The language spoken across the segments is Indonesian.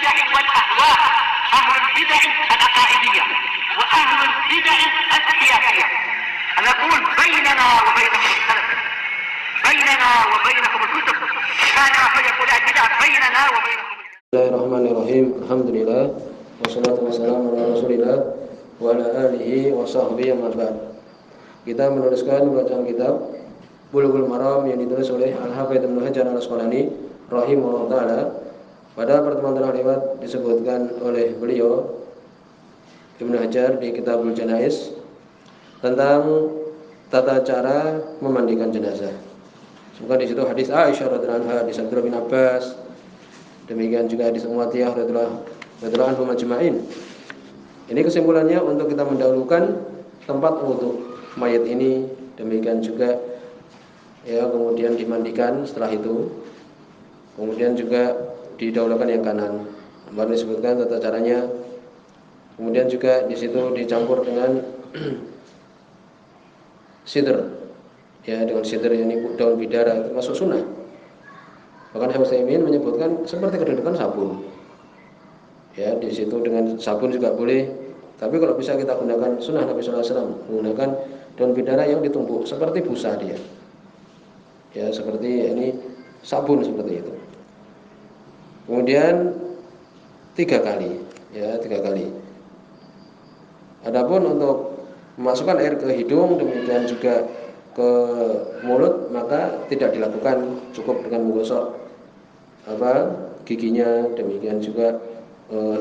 البدع والأهواء، أهل البدع العقائدية وأهل البدع السياسية. نقول بيننا وبينكم السلف، بيننا وبينكم الكتب، كان فيقول البدع بيننا وبينكم. Bismillahirrahmanirrahim. Alhamdulillah wassalatu wassalamu ala Rasulillah wa ala alihi wa sahbihi amma ba'd. Kita menuliskan bacaan kitab Bulughul Maram yang ditulis oleh Al-Hafidz Ibnu Hajar Al-Asqalani rahimahullah taala. Pada pertemuan terlewat disebutkan oleh beliau Ibnu Hajar di Kitabul Janaiz tentang tata cara memandikan jenazah. Semoga di situ hadis Aisyah radhiyallahu anha, hadis Abdullah bin Abbas, demikian juga hadis Umayyah radhiyallahu anhu majma'in. Ini kesimpulannya untuk kita mendahulukan tempat wudu mayat ini, demikian juga ya kemudian dimandikan setelah itu, kemudian juga didahulukan yang kanan. Baru disebutkan tata caranya. Kemudian juga di situ dicampur dengan sidr, ya dengan sidr yang ini daun bidara itu masuk sunnah. Bahkan Syekh Utsaimin menyebutkan seperti kedudukan sabun. Ya, di situ dengan sabun juga boleh. Tapi kalau bisa kita gunakan sunnah Nabi sallallahu alaihi wasallam, menggunakan daun bidara yang ditumbuk seperti busa dia. Ya, seperti ini sabun seperti itu. Kemudian 3 kali, ya 3 kali. Adapun untuk memasukkan air ke hidung demikian juga ke mulut maka tidak dilakukan, cukup dengan menggosok giginya, demikian juga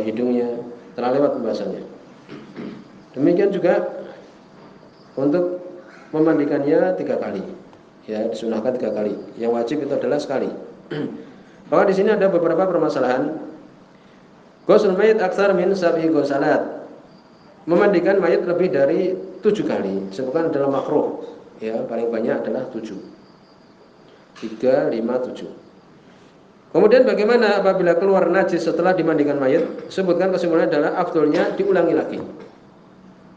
hidungnya. Telah lewat pembahasannya. Demikian juga untuk memandikannya 3 kali, ya disunahkan 3 kali. Yang wajib itu adalah sekali. Bahwa di sini ada beberapa permasalahan. Ghusl mayit aktsar min 7 ghusalat. Memandikan mayit lebih dari 7 kali. Sebutkan dalam makruh. Ya, paling banyak adalah 7. 3, 5, 7. Kemudian bagaimana apabila keluar najis setelah dimandikan mayit? Sebutkan kesimpulannya adalah afdolnya diulangi lagi.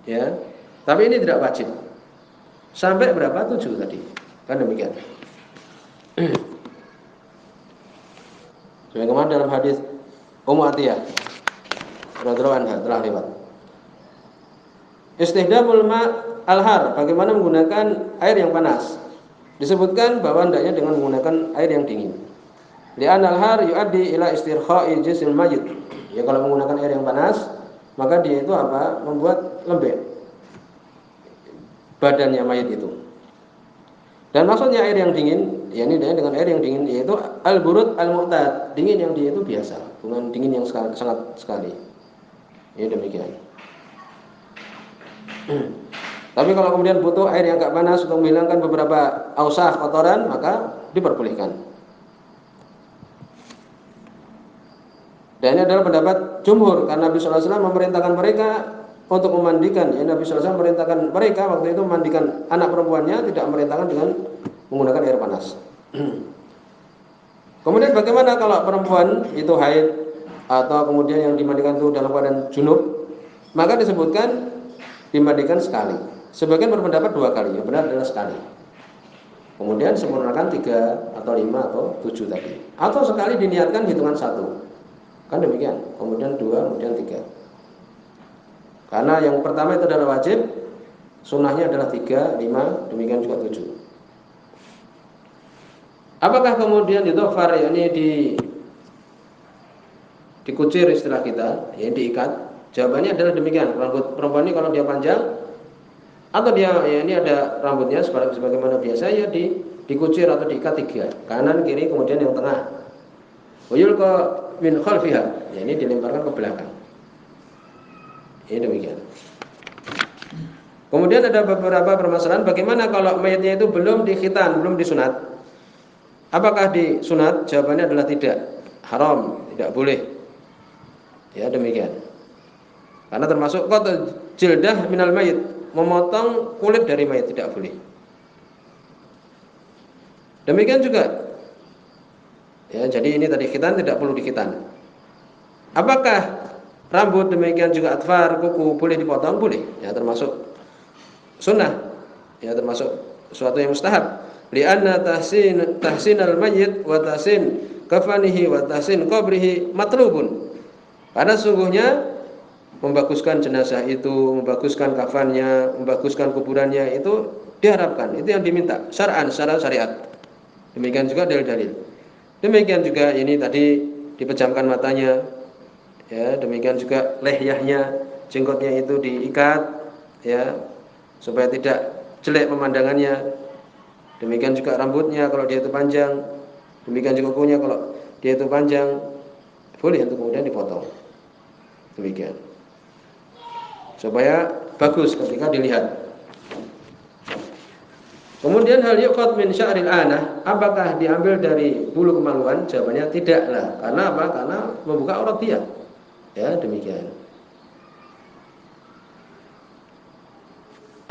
Ya. Tapi ini tidak wajib. Sampai berapa? 7 tadi. Kan demikian. Sebagaimana dalam hadis Ummu Atiyah radhiyallahu anha telah lewat. Istihdamul ma' al-har, bagaimana menggunakan air yang panas. Disebutkan bahwa hendaknya dengan menggunakan air yang dingin. Li'an al-har yu'addi ila istirkha'i jismil mayyit. Ya, kalau menggunakan air yang panas, maka dia itu membuat lembek badannya mayit itu. Dan maksudnya air yang dingin, yakni dengan air yang dingin yaitu al-burud al-mu'tad, dingin yang dia itu biasa, bukan dingin yang sangat sekali. Ya demikian. Tapi kalau kemudian butuh air yang agak panas untuk menghilangkan beberapa ausah kotoran, maka diperbolehkan. Dan ini adalah pendapat jumhur karena Nabi sallallahu alaihi wasallam memerintahkan mereka untuk memandikan. Ya, Nabi sallallahu alaihi wasallam memerintahkan mereka waktu itu memandikan anak perempuannya, tidak memerintahkan dengan menggunakan air panas. Kemudian bagaimana kalau perempuan itu haid atau kemudian yang dimandikan itu dalam keadaan junub? Maka disebutkan dimandikan sekali. Sebagian berpendapat 2 kali, yang benar adalah sekali. Kemudian sempurnakan 3 atau 5 atau 7 tadi. Atau sekali diniatkan hitungan 1. Kan demikian. Kemudian 2, kemudian 3. Karena yang pertama itu adalah wajib, sunnahnya adalah 3, 5, demikian juga 7. Apakah kemudian itu ini dikucir istilah kita, ya diikat? Jawabannya adalah demikian. Rambut perempuan ini kalau dia panjang atau dia ini ada rambutnya sebagaimana biasa, ya dikucir atau diikat 3, kanan, kiri, kemudian yang tengah. Wayulqa min khalfiha, ya ini dilemparkan ke belakang. Ini demikian. Kemudian ada beberapa permasalahan. Bagaimana kalau mayatnya itu belum dikhitan, belum disunat? Apakah disunat? Jawabannya adalah tidak. Haram, tidak boleh. Ya demikian. Karena termasuk qat'u jildah minal mayit, memotong kulit dari mayit tidak boleh. Demikian juga. Ya, jadi ini tadi khitan tidak perlu dikhitan. Apakah rambut demikian juga atfar, kuku boleh dipotong? Boleh. Ya termasuk sunnah. Ya termasuk suatu yang mustahab. Li'anna tahsinal mayyit wa tahsin kafanihi wa tahsin qabrihi matlubun. Karena sesungguhnya membaguskan jenazah itu, membaguskan kafannya, membaguskan kuburannya itu diharapkan, itu yang diminta syar'an secara syariat. Demikian juga dalil-dalil. Demikian juga ini tadi dipejamkan matanya, ya, demikian juga lehyahnya, jenggotnya itu diikat, ya, supaya tidak jelek pemandangannya. Demikian juga rambutnya kalau dia itu panjang, demikian juga kukunya kalau dia itu panjang, boleh untuk kemudian dipotong. Demikian. Supaya bagus ketika dilihat. Kemudian hal yuqad min sya'ril anah, apakah diambil dari bulu kemaluan? Jawabannya tidaklah. Karena apa? Karena membuka aurat dia. Ya, demikian.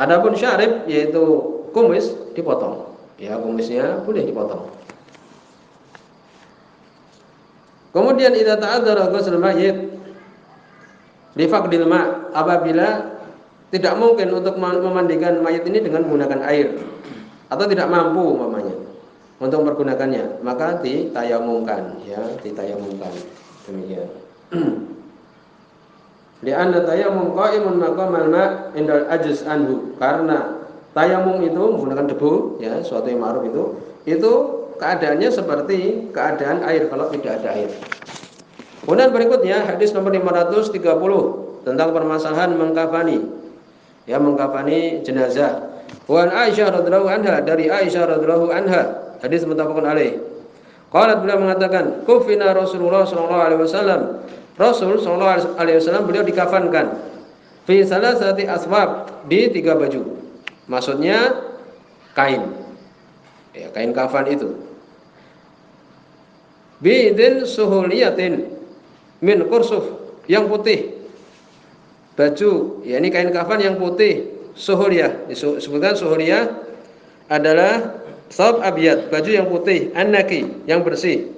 Adapun syarib yaitu kumis dipotong. Ya, kumisnya boleh dipotong. Kemudian idza ta'adzara ghusl mayyit li faqdil ma', apabila tidak mungkin untuk memandikan mayat ini dengan menggunakan air atau tidak mampu umpamanya untuk mempergunakannya, maka ditayamumkan, ya, ditayamumkan. Demikian. Li'anna tayammum qa'imun maqamal ma' indal ajz anhu, karena tayamum itu menggunakan debu, ya, suatu yang ma'ruf itu keadaannya seperti keadaan air kalau tidak ada air. Kemudian berikutnya hadis nomor 530 tentang permasalahan mengkafani, ya, mengkafani jenazah. Wan Aisyah radhiyallahu anha, dari Aisyah radhiyallahu anha, hadis muttafaqun alaih. Qalat, beliau mengatakan, kufina Rasulullah sallallahu alaihi wasallam. Rasul sallallahu alaihi wasallam beliau dikafankan fi salasati aswab, di 3 baju. Maksudnya kain. Ya, kain kafan itu. Bidin suhuliyatin min kursuf, yang putih. Baju, ya, ini kain kafan yang putih. Suhuliyah, disebutkan suhuliyah adalah thawb abyad, baju yang putih, an-naqi, yang bersih.